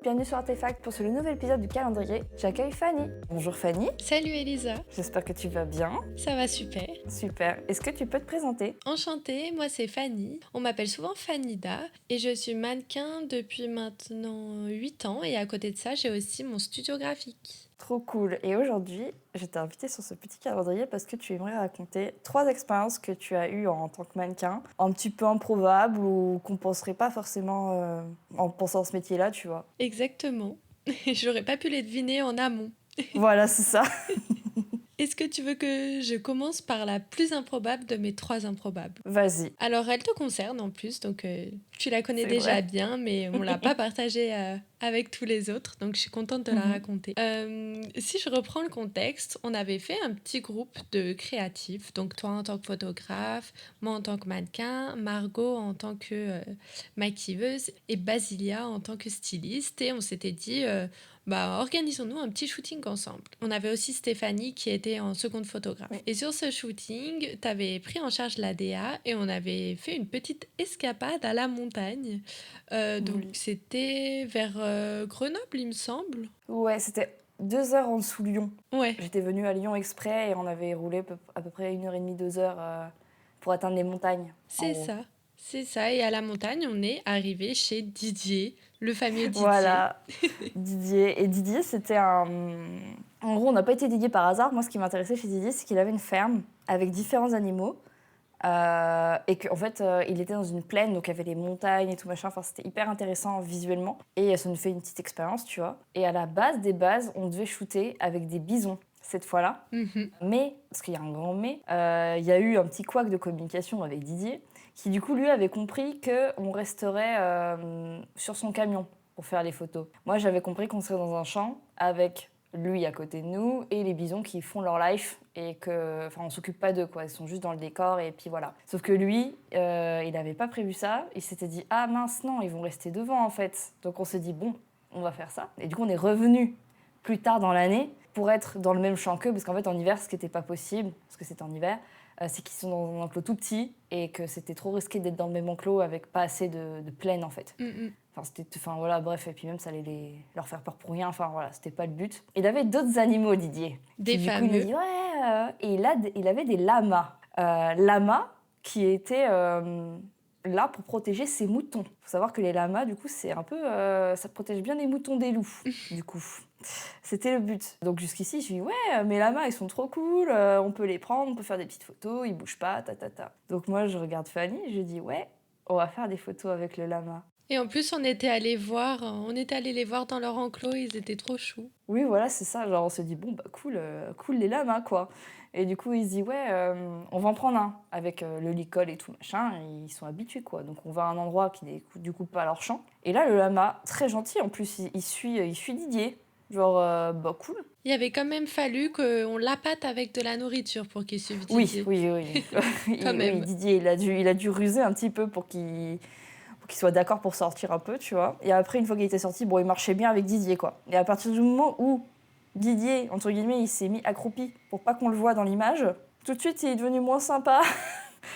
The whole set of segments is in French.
bienvenue sur Artefact pour ce nouvel épisode du calendrier. J'accueille Fanny. Bonjour Fanny. Salut Elisa, J'espère que tu vas bien. ça va super. Super. Est-ce que tu peux te présenter? Enchantée, moi c'est Fanny. On m'appelle souvent Fannida et je suis mannequin depuis maintenant 8 ans et à côté de ça j'ai aussi mon studio graphique. Trop cool. Et aujourd'hui, je t'ai invitée sur ce petit calendrier parce que tu aimerais raconter 3 expériences que tu as eues en tant que mannequin, un petit peu improbables ou qu'on ne penserait pas forcément en pensant à ce métier-là, tu vois. Exactement. J'aurais pas pu les deviner en amont. Voilà, c'est ça. Est-ce que tu veux que je commence par la plus improbable de mes 3 improbables? Vas-y. Alors elle te concerne en plus, donc tu la connais C'est déjà vrai. bien, mais on l'a pas partagée avec tous les autres, donc je suis contente de la Mhm. raconter. Si je reprends le contexte, on avait fait un petit groupe de créatifs, donc toi en tant que photographe, moi en tant que mannequin, Margot en tant que maquilleuse et Basilia en tant que styliste, et on s'était dit... organisons-nous un petit shooting ensemble. On avait aussi Stéphanie qui était en seconde photographe. Oui. Et sur ce shooting, tu avais pris en charge la DA et on avait fait une petite escapade à la montagne. Donc Oui. c'était vers Grenoble, il me semble. Ouais, c'était 2 heures en dessous Lyon. Ouais, J'étais venue à Lyon exprès et on avait roulé à peu près 1h30, 2 heures pour atteindre les montagnes, en c'est gros. ça. C'est ça. Et à la montagne, on est arrivé chez Didier, le fameux Didier. Voilà, Didier. Et Didier, c'était un... En gros, on n'a pas été Didier par hasard. Moi, ce qui m'intéressait chez Didier, c'est qu'il avait une ferme avec différents animaux. Et qu'en fait, il était dans une plaine, donc il y avait les montagnes et tout machin. Enfin, c'était hyper intéressant visuellement. Et ça nous fait une petite expérience, tu vois. Et à la base des bases, on devait shooter avec des bisons cette fois-là. Mhm. Mais, parce qu'il y a un grand mais, il y a eu un petit couac de communication avec Didier, qui du coup, lui, avait compris qu'on resterait sur son camion pour faire les photos. Moi, j'avais compris qu'on serait dans un champ avec lui à côté de nous et les bisons qui font leur life et que, enfin, on s'occupe pas d'eux, quoi. Ils sont juste dans le décor et puis voilà. Sauf que lui, il n'avait pas prévu ça. Il s'était dit, ah mince, non, ils vont rester devant en fait. Donc on s'est dit, bon, on va faire ça. Et du coup, on est revenu plus tard dans l'année pour être dans le même champ qu'eux, parce qu'en fait, en hiver, ce qui n'était pas possible, parce que c'était en hiver, c'est qu'ils sont dans un enclos tout petit et que c'était trop risqué d'être dans le même enclos avec pas assez de plaine, en fait. Mhm. Enfin, voilà, bref, et puis même, ça allait leur faire peur pour rien, enfin, voilà, c'était pas le but. Il avait d'autres animaux, Didier. Des Qui, du coup, il fameux. m'a dit, ouais, et il avait des lamas. Lamas qui étaient là pour protéger ses moutons. Il faut savoir que les lamas, du coup, c'est un peu... ça protège bien les moutons des loups, du coup. C'était le but. Donc jusqu'ici, je dis ouais, mes lamas, ils sont trop cool, on peut les prendre, on peut faire des petites photos, ils bougent pas, ta. Donc moi, je regarde Fanny, je dis ouais, on va faire des photos avec le lama. Et en plus, on était allé les voir dans leur enclos, ils étaient trop choux. Oui, voilà, c'est ça. Genre, on se dit bon, bah cool, cool les lamas, quoi. Et du coup, il se dit ouais, on va en prendre un avec le licol et tout machin. Ils sont habitués, quoi. Donc on va à un endroit qui n'est du coup pas leur champ. Et là, le lama, très gentil, en plus, il suit Didier. Genre, bah cool. Il avait quand même fallu qu'on l'appâte avec de la nourriture pour qu'il suive Didier. Oui. Quand Oui, même. Didier, il a dû ruser un petit peu pour qu'il soit d'accord pour sortir un peu, tu vois. Et après, une fois qu'il était sorti, bon, il marchait bien avec Didier, quoi. Et à partir du moment où Didier, entre guillemets, il s'est mis accroupi pour pas qu'on le voie dans l'image, tout de suite, il est devenu moins sympa.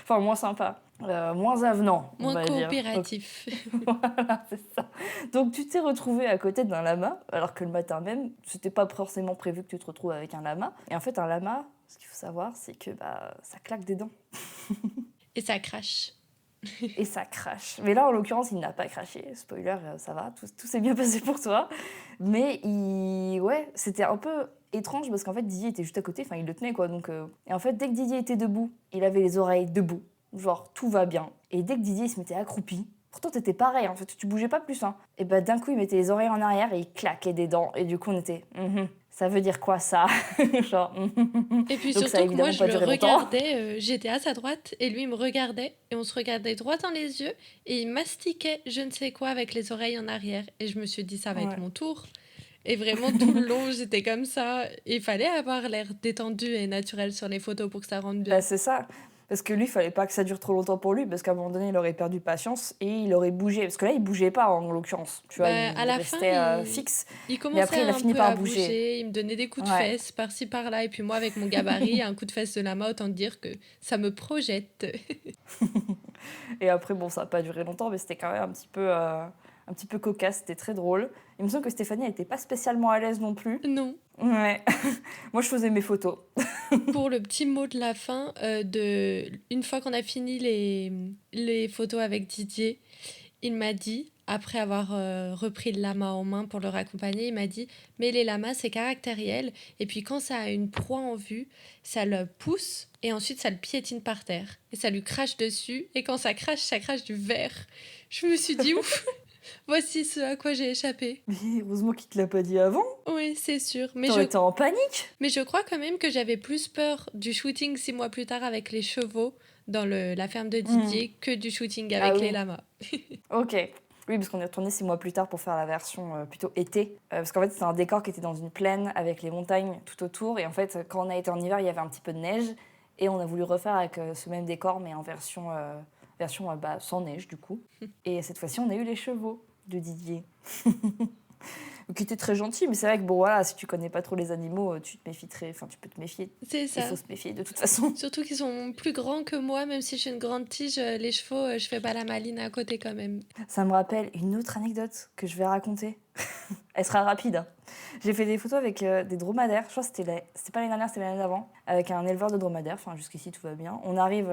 Enfin, moins sympa. Moins avenant, on Moins va dire. Donc, coopératif. voilà, c'est ça. Donc tu t'es retrouvé à côté d'un lama, alors que le matin même, c'était pas forcément prévu que tu te retrouves avec un lama. Et en fait, un lama, ce qu'il faut savoir, c'est que ça claque des dents. Et ça crache. Et ça crache. Mais là, en l'occurrence, il n'a pas craché. Spoiler, ça va, tout s'est bien passé pour toi. Mais ouais, c'était un peu étrange parce qu'en fait, Didier était juste à côté, enfin, il le tenait, quoi. Donc, Et en fait, dès que Didier était debout, il avait les oreilles debout. Genre, tout va bien. Et dès que Didier se mettait accroupi, pourtant, t'étais pareil, en fait, tu bougeais pas plus, hein. Et bah, d'un coup, il mettait les oreilles en arrière et il claquait des dents. Et du coup, on était, ça veut dire quoi, ça? Genre, Et puis Donc, ça a surtout que moi, évidemment je pas le duré longtemps. regardais, j'étais à sa droite et lui il me regardait et on se regardait droit dans les yeux et il mastiquait je ne sais quoi avec les oreilles en arrière. Et je me suis dit, ça va être Ouais. mon tour. Et vraiment, tout le long, j'étais comme ça. Il fallait avoir l'air détendu et naturel sur les photos pour que ça rende bien. Bah, c'est ça. Parce que lui, il fallait pas que ça dure trop longtemps pour lui, parce qu'à un moment donné, il aurait perdu patience et il aurait bougé. Parce que là, il bougeait pas, en l'occurrence. Tu vois, À il la fin, restait fixe. il Mais commençait après, il a un fini peu par à bouger. bouger, il me donnait des coups de Ouais. fesses par-ci par-là. Et puis moi, avec mon gabarit, un coup de fesse de lama, autant dire que ça me projette. Et après, bon, ça a pas duré longtemps, mais c'était quand même un un petit peu cocasse, c'était très drôle. Il me semble que Stéphanie n'était pas spécialement à l'aise non plus. Non. Ouais, moi je faisais mes photos. Pour le petit mot de la fin, une fois qu'on a fini les photos avec Didier, il m'a dit, après avoir repris le lama en main pour le raccompagner, il m'a dit, mais les lamas, c'est caractériel, et puis quand ça a une proie en vue, ça le pousse, et ensuite ça le piétine par terre, et ça lui crache dessus, et quand ça crache du verre. Je me suis dit, ouf, voici ce à quoi j'ai échappé. Mais heureusement qu'il te l'a pas dit avant. Oui, c'est sûr, mais T'aurais été en panique. je crois quand même que j'avais plus peur du shooting 6 mois plus tard avec les chevaux dans la ferme de Didier que du shooting Ah avec les oui. lamas. Ok. Oui, parce qu'on est retourné 6 mois plus tard pour faire la version plutôt été. Parce qu'en fait, c'était un décor qui était dans une plaine avec les montagnes tout autour. Et en fait, quand on a été en hiver, il y avait un petit peu de neige. Et on a voulu refaire avec ce même décor, mais en version sans neige, du coup. Et cette fois-ci, on a eu les chevaux de Didier. Qui était très gentil, mais c'est vrai que bon, voilà, si tu connais pas trop les animaux, tu te méfies enfin, tu peux te méfier. C'est Il ça. faut se méfier de toute façon. Surtout qu'ils sont plus grands que moi, même si je suis une grande tige, les chevaux, je fais pas la maline à côté quand même. Ça me rappelle une autre anecdote que je vais raconter. Elle sera rapide, hein. J'ai fait des photos avec des dromadaires. Je crois que c'était pas l'année dernière, c'était l'année d'avant. Avec un éleveur de dromadaires. Enfin, jusqu'ici, tout va bien. On arrive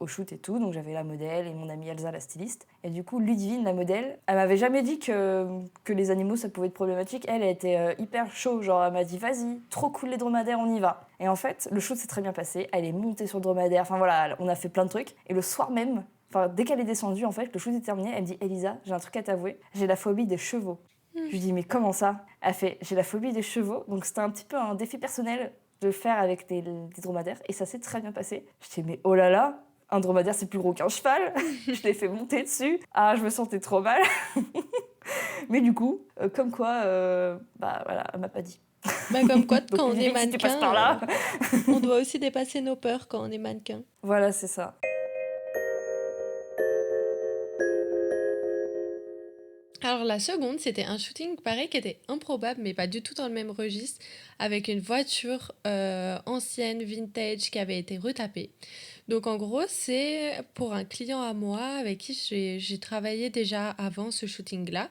au shoot et tout. Donc, j'avais la modèle et mon amie Elsa, la styliste. Et du coup, Ludivine, la modèle, elle m'avait jamais dit que les animaux, ça pouvait être problématique. Elle était hyper chaud. Genre, elle m'a dit, vas-y, trop cool les dromadaires, on y va. Et en fait, le shoot s'est très bien passé. Elle est montée sur le dromadaire. Enfin, voilà, on a fait plein de trucs. Et le soir même, enfin, dès qu'elle est descendue, en fait, le shoot est terminé. Elle me dit, Elisa, j'ai un truc à t'avouer. J'ai la phobie des chevaux. Je lui dis, mais comment ça? Elle fait, j'ai la phobie des chevaux. Donc c'était un petit peu un défi personnel de le faire avec des dromadaires. Et ça s'est très bien passé. Je dis, mais oh là là, un dromadaire c'est plus gros qu'un cheval. Je l'ai fait monter dessus. Ah, je me sentais trop mal. Mais du coup, comme quoi, voilà, elle m'a pas dit. Bah, comme quoi, Donc, quand on est Ludivine, si tu passes par mannequin, là. on doit aussi dépasser nos peurs quand on est mannequin. Voilà, c'est ça. Alors la seconde, c'était un shooting pareil qui était improbable, mais pas du tout dans le même registre, avec une voiture ancienne, vintage, qui avait été retapée. Donc en gros, c'est pour un client à moi avec qui j'ai travaillé déjà avant ce shooting-là.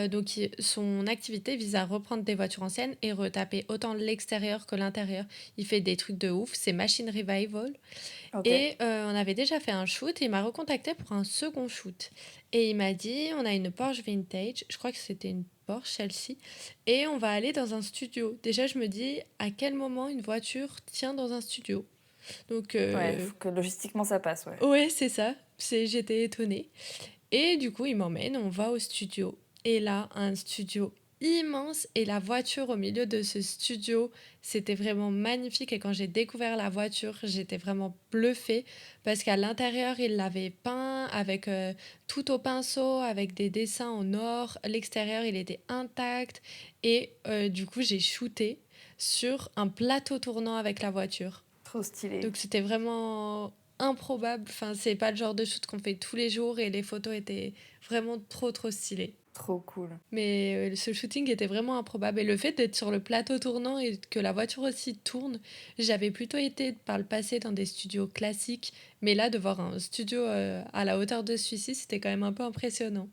Donc son activité vise à reprendre des voitures anciennes et retaper autant l'extérieur que l'intérieur. Il fait des trucs de ouf, c'est Machine Revival. Ok. Et on avait déjà fait un shoot et il m'a recontacté pour un second shoot. Et il m'a dit, on a une Porsche vintage, je crois que c'était une Porsche Chelsea, et on va aller dans un studio. Déjà, je me dis, à quel moment une voiture tient dans un studio? Donc, Ouais, faut que logistiquement ça passe, ouais. ouais, c'est ça. J'étais étonnée. Et du coup, il m'emmène, on va au studio. Et là, un studio immense et la voiture au milieu de ce studio, c'était vraiment magnifique. Et quand j'ai découvert la voiture, j'étais vraiment bluffée parce qu'à l'intérieur, il l'avait peint avec tout au pinceau, avec des dessins en or. L'extérieur, il était intact. Et du coup, j'ai shooté sur un plateau tournant avec la voiture. Trop stylé. Donc c'était vraiment improbable. Enfin, c'est pas le genre de shoot qu'on fait tous les jours et les photos étaient vraiment trop stylées. Trop cool. Mais ce shooting était vraiment improbable. Et le fait d'être sur le plateau tournant et que la voiture aussi tourne, j'avais plutôt été par le passé dans des studios classiques. Mais là, de voir un studio à la hauteur de celui-ci, c'était quand même un peu impressionnant.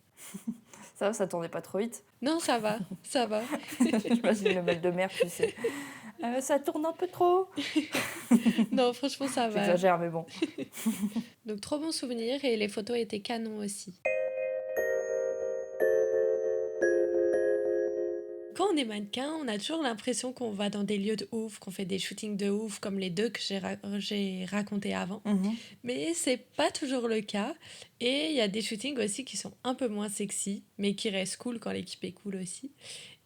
Ça tournait pas trop vite. Non, ça va, ça va. J'imagine le mal de mer, tu sais. Ça tourne un peu trop. Non, franchement, ça va. J'exagère, mais bon. Donc, trop bon souvenir et les photos étaient canon aussi. Quand on est mannequin, on a toujours l'impression qu'on va dans des lieux de ouf, qu'on fait des shootings de ouf, comme les deux que j'ai racontés avant. Mais c'est pas toujours le cas. Et il y a des shootings aussi qui sont un peu moins sexy, mais qui restent cool quand l'équipe est cool aussi.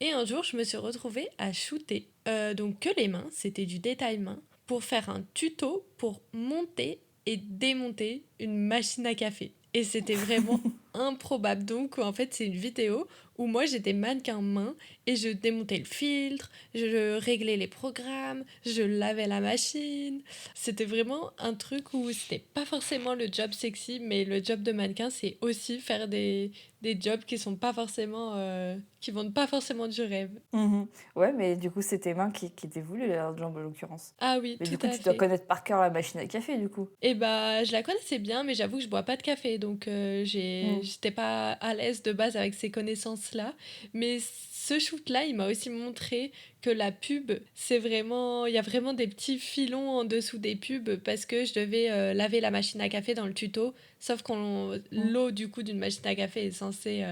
Et un jour, je me suis retrouvée à shooter, donc que les mains, c'était du détail main, pour faire un tuto pour monter et démonter une machine à café. Et c'était vraiment improbable. Donc, en fait, c'est une vidéo où moi, j'étais mannequin main et je démontais le filtre, je réglais les programmes, je lavais la machine. C'était vraiment un truc où c'était pas forcément le job sexy, mais le job de mannequin, c'est aussi faire des jobs qui sont pas forcément... qui vendent pas forcément du rêve. Ouais, mais du coup, c'est tes mains qui étaient voulues, la jambe, en l'occurrence. Ah oui, Mais tout du coup, à tu fait. dois connaître par cœur la machine à café, du coup. Et bah, je la connaissais bien, mais j'avoue que je bois pas de café, donc Mm. j'étais pas à l'aise de base avec ces connaissances-là. Mais ce shoot-là, il m'a aussi montré que la pub, il y a vraiment des petits filons en dessous des pubs parce que je devais laver la machine à café dans le tuto. Sauf que Mm. l'eau du coup d'une machine à café est censée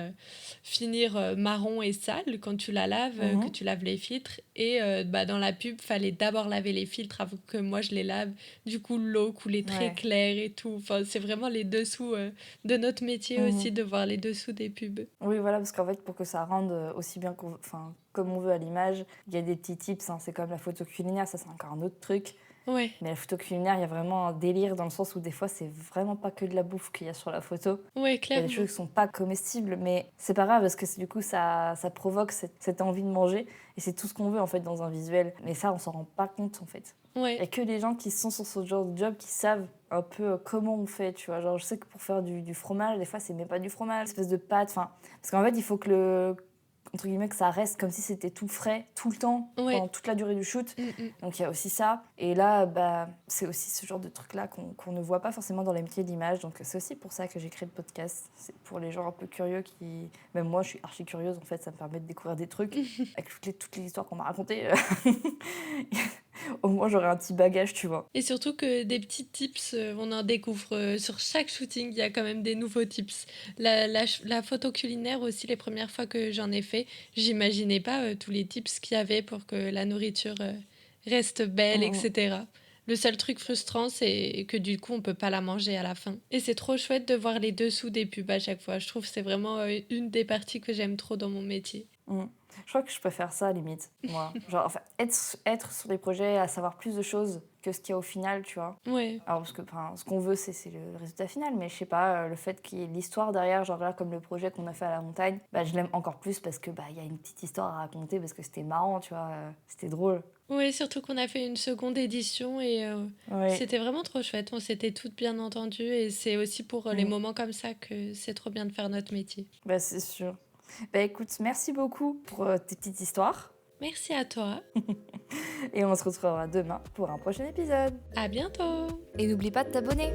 finir marron et sale quand tu la laves, que Mhm. tu laves les filtres. Et dans la pub, fallait d'abord laver les filtres avant que moi je les lave. Du coup, l'eau coulait très Ouais. claire et tout. Enfin, c'est vraiment les dessous de notre métier Mhm. aussi, de voir les dessous des pubs. Oui, voilà, parce qu'en fait, pour que ça rende aussi bien enfin, comme on veut à l'image, il y a des petits tips, hein, c'est comme la photo culinaire, ça c'est encore un autre truc. Ouais, Mais la photo culinaire, il y a vraiment un délire dans le sens où des fois, c'est vraiment pas que de la bouffe qu'il y a sur la photo. ouais, Il y a des choses clairement. qui sont pas comestibles, mais c'est pas grave parce que du coup, ça provoque cette envie de manger. Et c'est tout ce qu'on veut en fait dans un visuel. Mais ça, on s'en rend pas compte en fait. Il y a Ouais, que les gens qui sont sur ce genre de job qui savent un peu comment on fait, tu vois. Genre, je sais que pour faire du fromage, des fois, c'est même pas du fromage, une espèce de pâte. Enfin, parce qu'en fait, il faut que entre guillemets, que ça reste comme si c'était tout frais, tout le temps, pendant ouais. toute la durée du shoot. Mm, mm. Donc il y a aussi ça. Et là, bah, c'est aussi ce genre de truc-là qu'on ne voit pas forcément dans les métiers de l'image. Donc c'est aussi pour ça que j'ai créé le podcast. C'est pour les gens un peu curieux qui... Même moi, je suis archi curieuse, en fait, ça me permet de découvrir des trucs. Avec toutes les histoires qu'on m'a racontées, au moins j'aurai un petit bagage, tu vois. Et surtout que des petits tips, on en découvre sur chaque shooting, il y a quand même des nouveaux tips. La photo culinaire aussi, les premières fois que j'en ai fait, j'imaginais pas tous les tips qu'il y avait pour que la nourriture reste belle, Mm, etc. Le seul truc frustrant, c'est que du coup, on peut pas la manger à la fin. Et c'est trop chouette de voir les dessous des pubs à chaque fois. Je trouve que c'est vraiment une des parties que j'aime trop dans mon métier. mm. Je crois que je préfère ça, limite, moi. Genre, enfin, être sur des projets, à savoir plus de choses que ce qu'il y a au final, tu vois. Ouais, Alors, parce que enfin, ce qu'on veut, c'est le résultat final, mais je sais pas, le fait qu'il y ait l'histoire derrière, genre là, comme le projet qu'on a fait à la montagne, bah, je l'aime encore plus parce que bah, il y a une petite histoire à raconter, parce que c'était marrant, tu vois, c'était drôle. ouais, surtout qu'on a fait une seconde édition et Ouais. c'était vraiment trop chouette. On s'était toutes bien entendues et c'est aussi pour les Mm. moments comme ça que c'est trop bien de faire notre métier. Bah, c'est sûr. Bah, écoute, merci beaucoup pour tes petites histoires, Merci à toi. et on se retrouvera demain pour un prochain épisode. À bientôt. Et n'oublie pas de t'abonner.